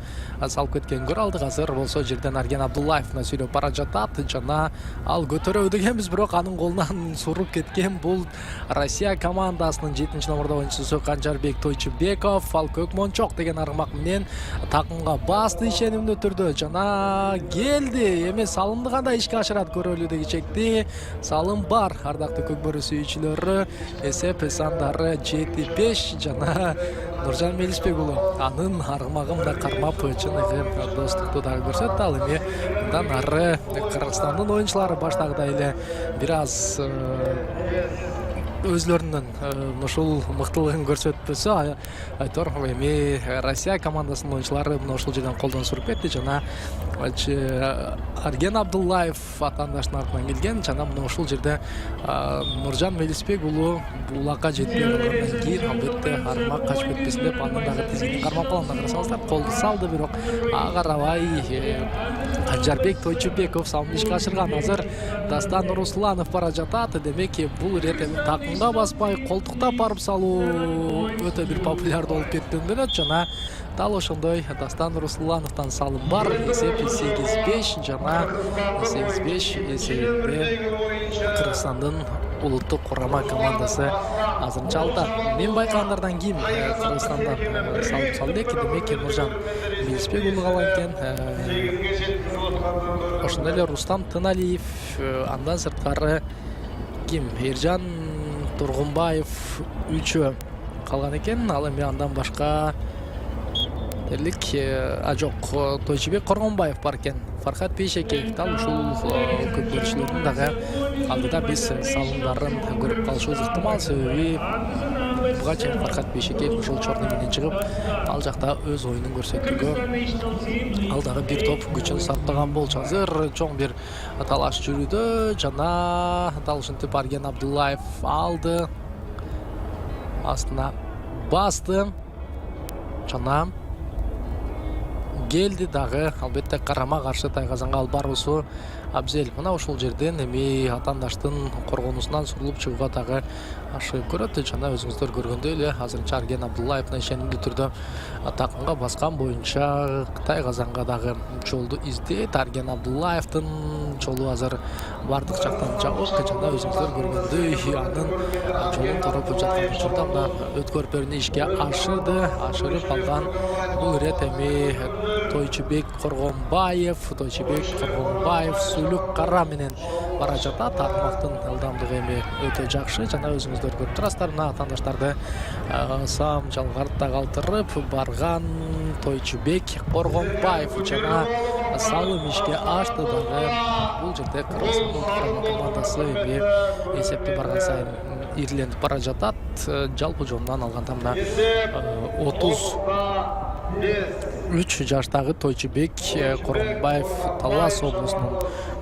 салып кеткенин көрө алдык. Азыр болсо жерден Арген Абдуллаевна сүйлөп бара жатат. Жана ал көтөрөбү дегенбиз, бирок анын колунан суруп кеткен бул Россия командасынын 7-номердо оюнчусу Канжарбек Тойчубеков. Ал көк мончок деген аргымак менен такымга басты ишенимдүү түрдө. Жана келди. Эми салымды кандай ишке ашырат көрөлү дегичекти. Салым бар. Ардактуу көкбөрү сүйүүчүлөрү, эсеп сандары 7-5 жана Нуржан Мелисбек уулу анын аргымагын да кармап чыныгы достукту дагы көрсөттү. Ал эми мындан ары Кыргызстандын оюнчулары баштагыдай эле бир аз өзлөрүнүн ушул мыктылыгын көрсөтпөсө, айтор эми Россия командасынын оюнчулары мына ушул жерден колдон суруп кетти. Жана Арген Абдуллаев атаандаштын артынан келген. Жана мына ушул жерде Нуржан Мелисбек уулу булакка жетпей калгандан кийин албетте аргымак качып кетпесин деп анын дагы тизгинин кармап калганда карасаңыздар, колду салды, бирок ага карабай Канжарбек Тойчубеков салымды ишке ашырган. Азыр Дастан Русланов бара жатат. Демек бул ирет эми такымга баспай колтуктап барып салуу өтө бир популярдуу болуп кеткенден жана дал ошондой Дастан Руслановдон салым бар. Эсеп 8-5 жана 8-5 эсебинде Кыргызстандын улуттук курама командасы азырынча алда. Мен байкагандардан кийин Кыргызстандан салым салды экен. Демек Нуржан Мелисбек уулу калган экен. Ошондой эле Рустам Тыналиев, андан сырткары ким? Эржан Тургунбаев 3 калган экен. Ал эми андан башка дерлик жок, Тойчубек Коргонбаев бар экен. Фархат Бейшекеев дал ушул көкбөрүчүлөрдүн дагы алдыда биз салымдарын көрүп калышыбыз ыктымал. Себеби буга чейин Фархат Бейшекеев ушул чордо менен чыгып, ал жакта өз оюнун көрсөттүгө ал дагы бир топ күчүн сарптаган болчу. Азыр чоң бир талаш жүрүүдө. Жана дал ушинтип Арген Абдуллаев алды, астына басты, жана келди дагы. Албетте карама каршы Тайгазанга алып баруусу абзел. Мына ушул жерден эми атаандаштын коргонусунан сурулуп чыгууга дагы ашыгып көрөт. Жана өзүңүздөр көргөндөй эле азырынча Арген Абдуллаевна ишенимдүү түрдө такымга баскан боюнча Тайгазанга дагы жолду издейт. Арген Абдуллаевдин жолу азыр бардык жактан жабык. Жана өзүңүздөр көргөндөй анын жолун тороп жаткан учурда мына өткөрпөрүнү ишке ашырып алган бул ирет эми Тойчубек Коргонбаев сүйлүк кара менен бара жатат. Аргымактын ылдамдыгы эми өтө жакшы. Жана өзүңүздөр көрүп турасыздар, мына атаандаштарды сам жалгарда калтырып барган Тойчубек Коргонбаев жана салым ишке ашты дагы. Бул жерде Кыргызстан командасы эми эсепти барган сайын ирленип бара жатат. Жалпы жонунан алганда мына 33 жаштагы Тойчубек Коргонбаев Талас облусунун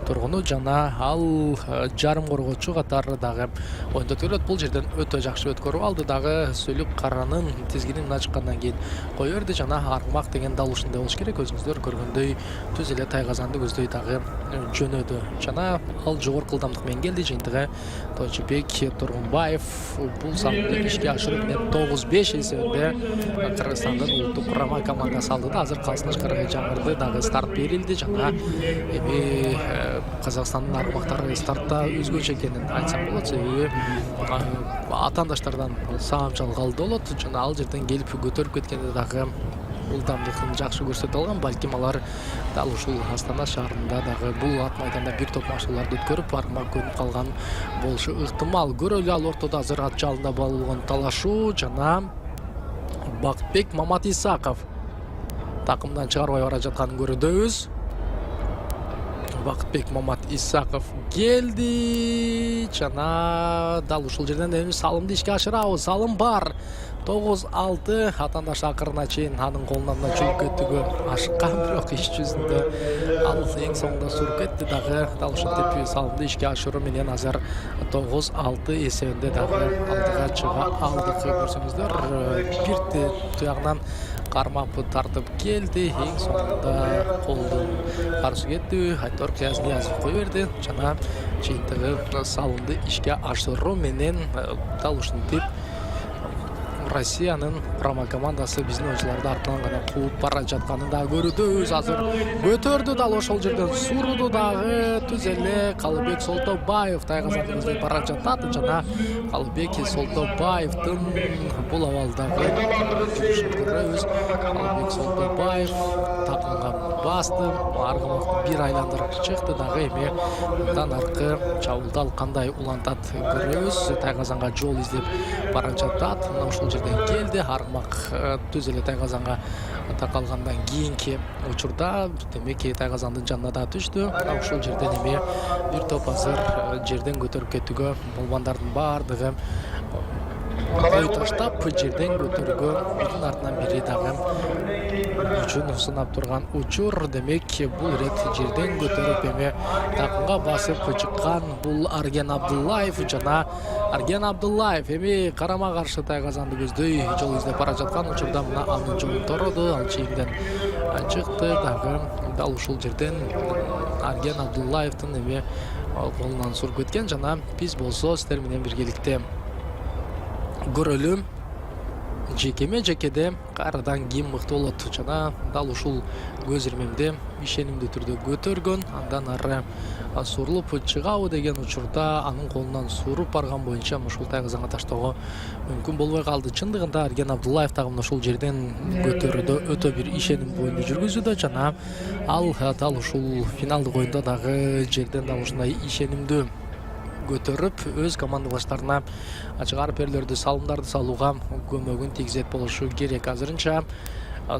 тургуну жана ал жарым коргоочу катары дагы оюнда төрөт. Бул жерден өтө жакшы өткөрүп алды дагы. Сүйлүк каранын тизгинин мына чыккандан кийин кое берди жана Аргымак деген дал ушундай болуш керек. Өзүңүздөр көргөндөй түз эле тайгазанды көздөй дагы жөнөдү. Жана ал жогорку ылдамдык менен келди. Жыйынтыгы Тойчубек Коргонбаев бул салымды ишке ашырып 9-5 эсебинде Кыргызстандын улуттук курама командасы алды да. Азыр калсын тышкарыга жаңырды дагы старт берилди жана эми Казакстандын аргымактары стартта өзгөчө экенин айтсам болот. Себеби атаандаштардан саамчал калды болот жана ал жерден келип көтөрүп кеткенде дагы ылдамдыгын жакшы көрсөтө алган. Балким алар дал ушул Астана шаарында дагы бул ат майданда бир топ машыналарды өткөрүп Аргымак көнүп калган болушу ыктымал. Көрөлү, ал ортодо азыр ат жалында болгон талашуу жана Бакытбек Маматисаков такымдан чыгарбай бара жатканын көрөдөбүз. Бакытбек Маматисаков келди жана дал ушул жерден эми салымды ишке ашырабыз. Салым бар. 9-6 атаандаш акырына чейин анын колунан да чүлүп кетүүгө ашыккан, бирок иш жүзүндө ал эң соңунда суруп кетти дагы. Дал ушинтип салымды ишке ашыруу менен азыр 9-6 эсебинде дагы алдыга чыга алдык. Көрсөңүздөр бир туягынан кармап тартып келди. Эң соңунда колдун каршы кетти. Айтор Кыязниязов кое берди жана чыйынтыгы салымды ишке ашыруу менен дал ушинтип Россиянын курама командасы биздин оюнчуларды артынан гана кууп бара жатканын да көрүдөбүз. Азыр көтөрдү дал ошол жерден суруду дагы. Түз эле Калыбек Солтобаев тайгазанды көздөй бара жатат жана Калыбек Солтобаевдин бул абалдагы жүрүшүн көрөбүз. Калыбек Солтобаев такымга басты. Аргымакты бир айландырып чыкты дагы. Эми мындан аркы чабуулду ал кандай улантат көрөбүз. Тайгазанга жол издеп бара жатат. Мына ушул жерден келди. Аргымак түз эле тайгазанга такалгандан кийинки учурда демек тайгазандын жанына да түштү. Ушул жерден эми бир топ азыр жерден көтөрүп кетүүгө болбандардын баардыгы ой таштап жерден көтөрүүгө биринин артынан бири дагы үчүн сынап турган учур. Демек бул ирет жерден көтөрүп эми такымга басып чыккан бул Арген Абдуллаев жана Арген Абдуллаев эми карама каршы тайгазанды көздөй жол издеп бара жаткан учурда мына анын жолун тороду. Ал чейимден чыкты дагы. Дал ушул жерден Арген Абдуллаевдин эми колунан суруп кеткен жана биз болсо сиздер менен биргеликте көрөлү жекеме жекеде кайрадан ким мыкты болот жана дал ушул көз ирмемде ишенимдүү түрдө көтөргөн. Андан ары сурулуп чыгабы деген учурда анын колунан суруп барган боюнча ушул тайгазанга таштоого мүмкүн болбой калды. Чындыгында Арген Абдуллаев дагы ушул жерден көтөрүүдө өтө бир ишеним боюнда жүргүзүүдө жана ал дал ушул финалдык оюнда дагы жерден дал ушундай ишенимдүү көтөрүп өз командалаштарына чыгарып берүүлөрдү, салымдарды салууга көмөгүн тийгизет болушу керек. Азырынча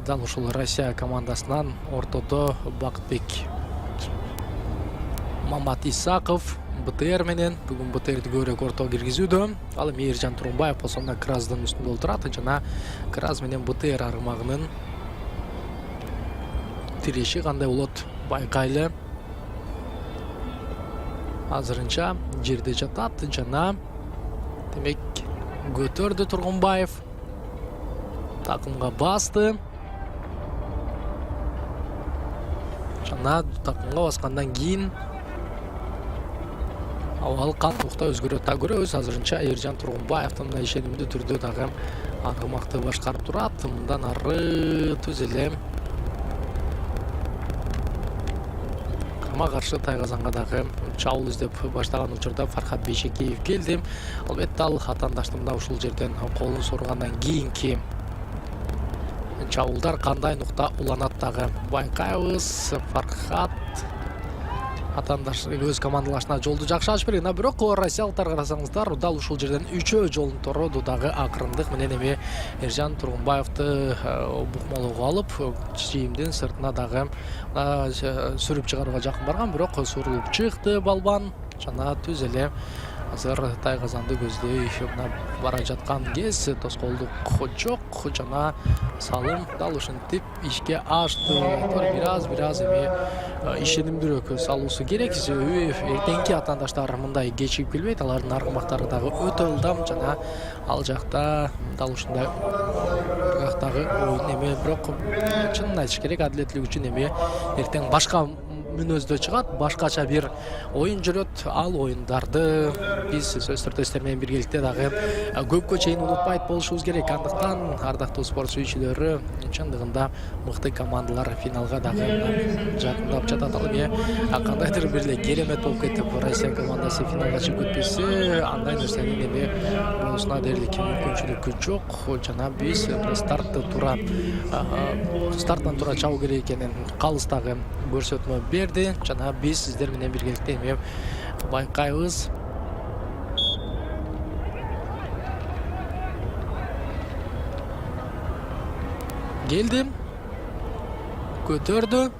дал ушул Россия командасынан ортодо Бакытбек Маматисаков БТР менен бүгүн БТРди көбүрөөк ортого киргизүүдө. Ал эми Эржан Турунбаев болсо Краздын үстүндө отурат жана Краз менен БТР аргымагынын тиреши кандай болот байкайлы. Азырынча жерде жатат жана демек көтөрдү Тургунбаев. Такымга басты. Жана такымга баскандан кийин абал кандыкта өзгөрөт да көрөбүз. Азырынча Эржан Тургунбаевдин ишенимдүү түрдө дагы аргымакты башкарып турат. Мындан ары түз эле каршы тайгазанга дагы чабуул издеп баштаган учурда Фархат Бейшекеев келди. Албетте ал атаандаштын да ушул жерден колун суругандан кийинки чабуулдар кандай нукта уланат дагы байкайбыз. Фархат атандаш өз командалашына жолду жакшы ачып берген. Бирок россиялыктар карасаңыздар, дал ушул жерден 3 жолун тороду дагы акырындык менен эми Эржан Тургунбаевди букмалоого алып, чийимдин сыртына дагы сүрүп чыгарууга жакын барган, бирок сурулуп чыкты балбан. Жана түз эле азыр Тайгазанды көздөй бара жаткан кез тоскоолдук жок, жана салым дал ушинтип ишке ашты. Бираз эми ишенимдүүрөөк салуусу керек. Себеби эртеңки атаандаштар мындай кечигип келбейт, алардын аргымактары дагы өтө ылдам, жана ал жакта дал ушундай дагы оюн эми, бирок чынын айтыш керек, адилеттүүлүк үчүн эми эртең башка мүнөздө чыгат, башкача бир оюн жүрөт. Ал оюндарды биз сөз түрдө сиздер менен биргеликте дагы көпкө чейин унутпайт болушубуз керек. Андыктан ардактуу спорт сүйүүчүлөрү, чындыгында мыкты командалар финалга дагы жакындап жатат. Ал эми кандайдыр бир эле керемет болуп кетип Россия командасы финалга чыгып кетпесе, андай нерсенин эми болушуна дээрлик мүмкүнчүлүк жок. Жана биз старттан тура чабуу керек экенин калыстагы көрсөтмө берди. Жана биз сиздер менен биргеликте эми байкайбыз. Келди, көтөрдү,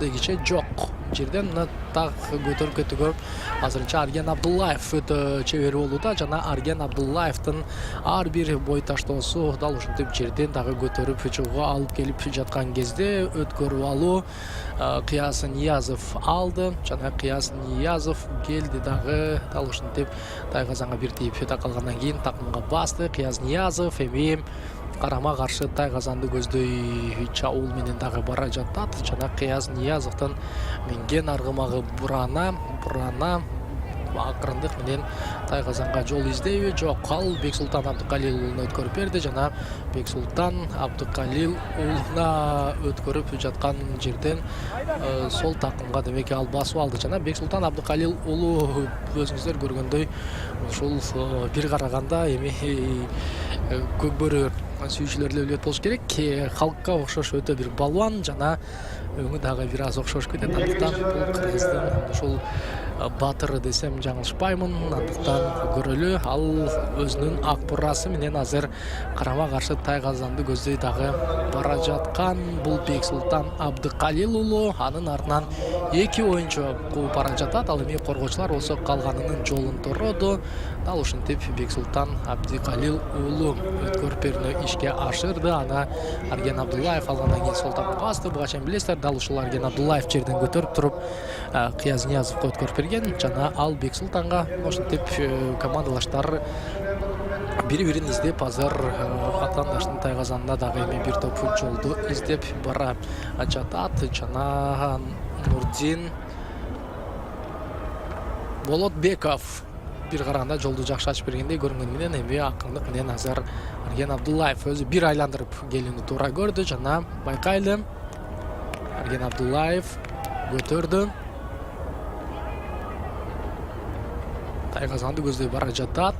дегиче жок. Жерден так көтөрүп кетүүгө азырынча Арген Абдуллаев өтө чебер болууда. Жана Арген Абдуллаевдин ар бир бой таштоосу дал ушинтип жерден дагы көтөрүп чыгууга алып келип жаткан кезде өткөрүп алуу Кыяс Ниязов алды. Жана Кыяс Ниязов келди дагы дал ушинтип Тайгазанга бир тийип такалгандан кийин такымга басты. Кыяс Ниязов эми карама каршы Тайгазанды көздөй чабуул менен дагы бара жатат. Жана Кыяс Ниязовдун минген аргымагы бурана акырындык менен Тайгазанга жол издейби? Жок, ал Бексултан Абдыкалил уулуна өткөрүп берди. Жана Бексултан Абдыкалил уулуна өткөрүп жаткан жерден сол такымга демек ал басып алды. Жана Бексултан Абдыкалил уулу өзүңүздөр көргөндөй ушул бир караганда эми көкбөрү сүйүүчүлөр эле билет болуш керек. Халкка окшош өтө бир балуан, жана өңү дагы бир аз окшош кетет. Андыктан бул кыргыздын ушул батыры десем жаңылышпаймын. Андыктан көрөлү, ал өзүнүн ак бурасы менен азыр карама каршы Тайгазанды көздөй дагы бара жаткан. Бул Бексултан Абдыкалил уулу, анын артынан 2 оюнчу кууп бара жатат. Ал эми коргоочулар болсо калганынын жолун тороду. Дал ушинтип Бексултан Абдыкалил уулу өткөрүп берүүнү ишке ашырды. Аны Арген Абдуллаев алгандан кийин сол тапка басты. Буга чейин билесиздер, дал ушул Арген Абдуллаев жерден көтөрүп туруп Кыяз Ниязовго өткөрүп берген. Жана ал Бексултанга ошентип командалаштар бири-бирин издеп азыр атаандаштын Тайгазанына дагы эми бир топ жолду издеп бара жатат. Жана Нурдин Болотбеков бир караганда жолду жакшы ачып бергендей көрүнгөнү менен эми акырындык менен азыр Арген Абдуллаев өзү бир айландырып келүүнү туура көрдү. Жана байкайлы, Арген Абдуллаев көтөрдү. Тайгазанды көздөй бара жатат.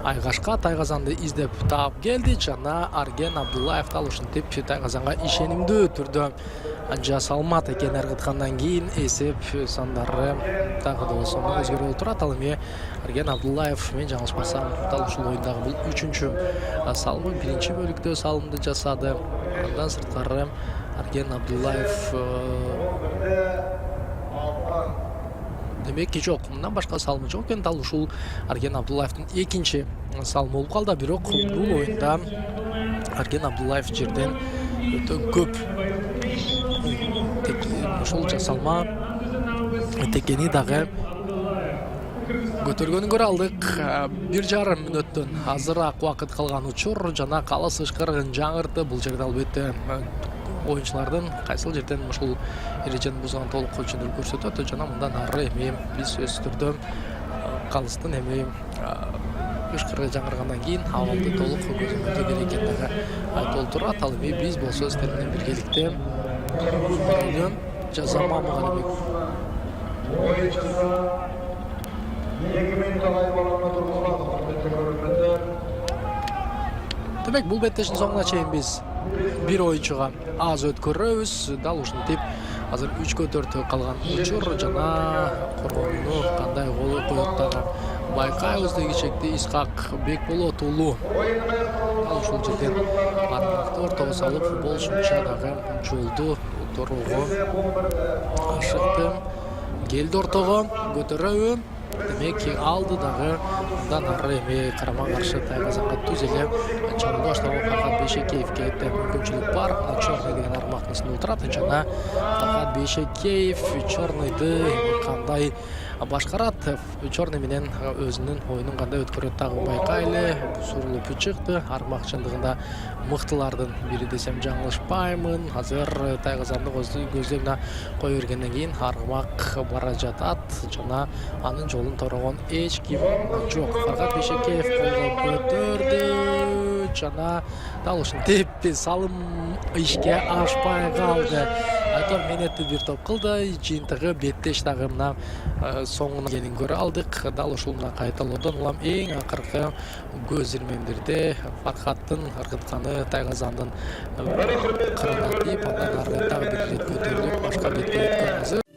Айгашка Тайгазанды издеп таап келди. Жана Арген Абдуллаев дал ушинтип Тайгазанга ишенимдүү түрдө жасалмат экен ыргыткандан кийин эсеп сандары дагы да болсо өзгөрүп турат. Ал эми Арген Абдуллаев, мен жаңылышпасам, дал ушул оюндагы бул 3-чү салымы, 1-чи бөлүктө салымды жасады. Андан сырткары Арген Абдуллаев демек жок, мындан башка салымы жок экен. Дал ушул Арген Абдуллаевдин 2-чи салымы болуп калды. Бирок бул оюнда Арген Абдуллаев жерден өтө көп ушул жасалма текени дагы көтөргөнүн көрө алдык. 1,5 мүнөттөн азыраак убакыт калган учур. Жана калыс ышкырыгын жаңырды. Бул жерде албетте оюнчулардын кайсыл жерден ушул эрежени бузган толук көчүнүп көрсөтөт. Жана мындан ары эми биз өз түрдө калыстын эми ышкырыгы жаңыргандан кийин абалды толук көзөмөлдөө керек экендиги айтылып турат. Ал эми биз болсо сиздер менен биргеликте Жазама Мамалбек. Демек бул беттештин соңуна чейин биз бир оюнчуга аз өткөрөбүз. Дал ушинтип азыр 3-4 калган учур жана коргонууну кандай голу коет дагы байкайбыз деги чекти Исхак Бекболот уулу. Ал ушул жерден армакты ортого салып футболчунча дагы жолду туруого ашыкты. Келди ортого көтөрөбү. Демек алды дагы мындан ары эми карама-каршы тайгазанга түз эле чабуулду баштаган Фархат Бейшекеевге мүмкүнчүлүк бар. Чорный деген армактын үстүндө отурат жана Фархат Бейшекеев Чорныйды кандай башкарат, Чорный менен өзүнүн оюнун кандай өткөрөт дагы байкайлы. Сурулуп чыкты. Армак чындыгында мыктылардын бири десем жаңылышпаймын. Азыр тайгазанды көздөрүнө кое бергенден кийин армак бара жатат жана анын жолун торогон эч ким жок. Фархат Бейшекеев колго көтөрдү жана дал ушинтип салым ишке ашпай калды. Айтор менетти бир топ кылды. Жыйынтыгы беттеш дагы мына соңуна келин көрө алдык. Дал ушул мына кайталоодон улам эң акыркы көз ирмемдерде Фархаттын ыргытканы тайгазандын кырына тийип, андан ары дагы бир рет көтөрүлүп башка бетке өткөн.